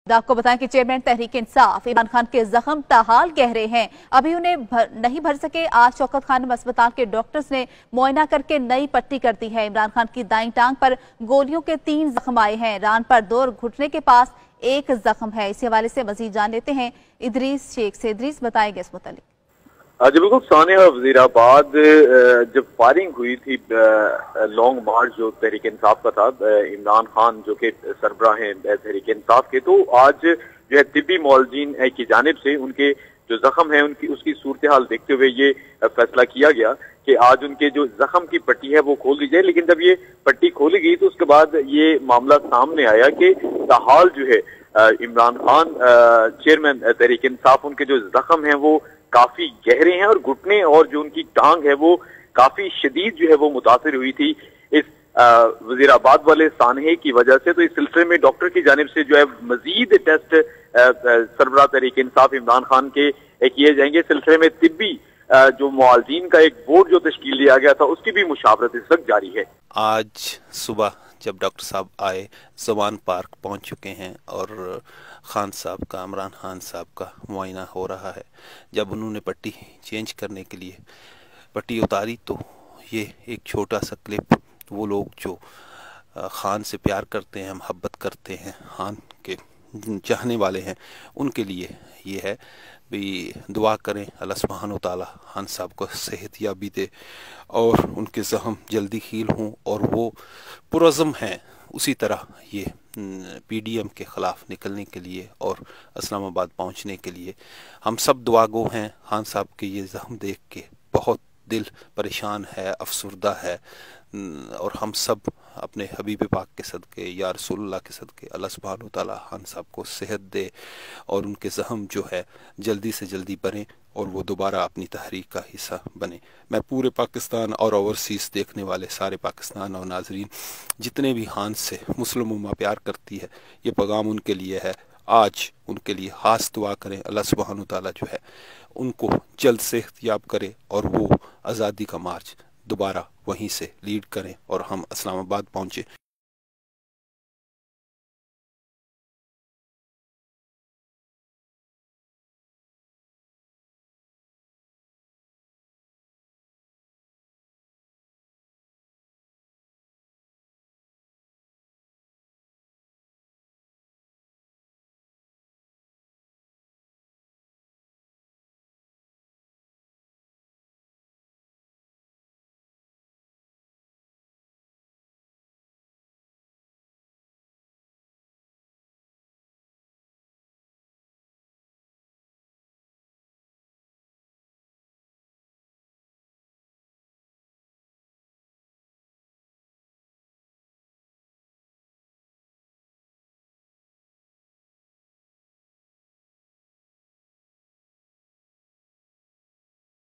आपको बताएं कि चेयरमैन तहरीक इंसाफ इमरान खान के जख्म ताहाल गहरे हैं। अभी उन्हें नहीं भर सके। आज शौकत खानम अस्पताल के डॉक्टर्स ने मुआयना करके नई पट्टी कर दी है। इमरान खान की दाईं टांग पर गोलियों के 3 जख्म आए हैं। रान पर 2 और घुटने के पास 1 जख्म है। इसी हवाले से मजीद जान लेते हैं इदरीस शेख से। इदरीस, बताएंगे इस मुतालिक। जी बिल्कुल, सानिया, वजीराबाद जब फायरिंग हुई थी लॉन्ग मार्च जो तहरीक इंसाफ का था, इमरान खान जो कि सरबराह हैं तहरीक इंसाफ के, तो आज जो है तिब्बी मौलजीन की जानिब से उनके जो जख्म है उसकी सूरत हाल देखते हुए ये फैसला किया गया कि आज उनके जो जख्म की पट्टी है वो खोल दी जाए। लेकिन जब ये पट्टी खोली गई तो उसके बाद ये मामला सामने आया कि ताहाल जो है इमरान खान चेयरमैन तहरीक इंसाफ, उनके जो जख्म है वो काफी गहरे हैं और घुटने और जो उनकी टांग है वो काफी शदीद जो है वो मुतासिर हुई थी इस वजीराबाद वाले सानहे की वजह से। तो इस सिलसिले में डॉक्टर की जानिब से जो है मजीद टेस्ट सरबराह तहरीक इंसाफ इमरान खान के किए जाएंगे। इस सिलसिले में तिब्बी जो मुआलजीन का एक बोर्ड जो तश्कील दिया गया था उसकी भी मुशावरत इस वक्त जारी है। आज सुबह जब डॉक्टर साहब आए, जवान पार्क पहुंच चुके हैं और खान साहब का, इमरान खान साहब का मुआयना हो रहा है। जब उन्होंने पट्टी चेंज करने के लिए पट्टी उतारी तो ये एक छोटा सा क्लिप, वो लोग जो खान से प्यार करते हैं, मोहब्बत करते हैं, खान के चाहने वाले हैं, उनके लिए ये है भी दुआ करें अल्लाह सुब्हान व तआला खान साहब को सेहत याबी दे और उनके जख्म जल्दी हील हों और वो पुरज़म हैं उसी तरह ये पीडीएम के ख़िलाफ़ निकलने के लिए और इस्लामाबाद पहुंचने के लिए। हम सब दुआगो हैं। खान साहब के ये जख्म देख के बहुत दिल परेशान है, अफसरदा है और हम सब अपने हबीब पाक के सदके, या रसूलुल्लाह के सदके अल्लाह सुब्हान व तआला खान साहब को सेहत दे और उनके जख्म जो है जल्दी से जल्दी बने और वो दोबारा अपनी तहरीक का हिस्सा बने। मैं पूरे पाकिस्तान और ओवरसीज़ देखने वाले सारे पाकिस्तान और नाजरीन जितने भी खान से मुस्लिम उम्मा प्यार करती है, ये पैगाम उनके लिए है। आज उनके लिए खास दुआ करें, अल्लाह सुब्हान व तआला जो है उनको जल्द सेहत याब करे और वो आज़ादी का मार्च दोबारा वहीं से लीड करें और हम इस्लामाबाद पहुँचे।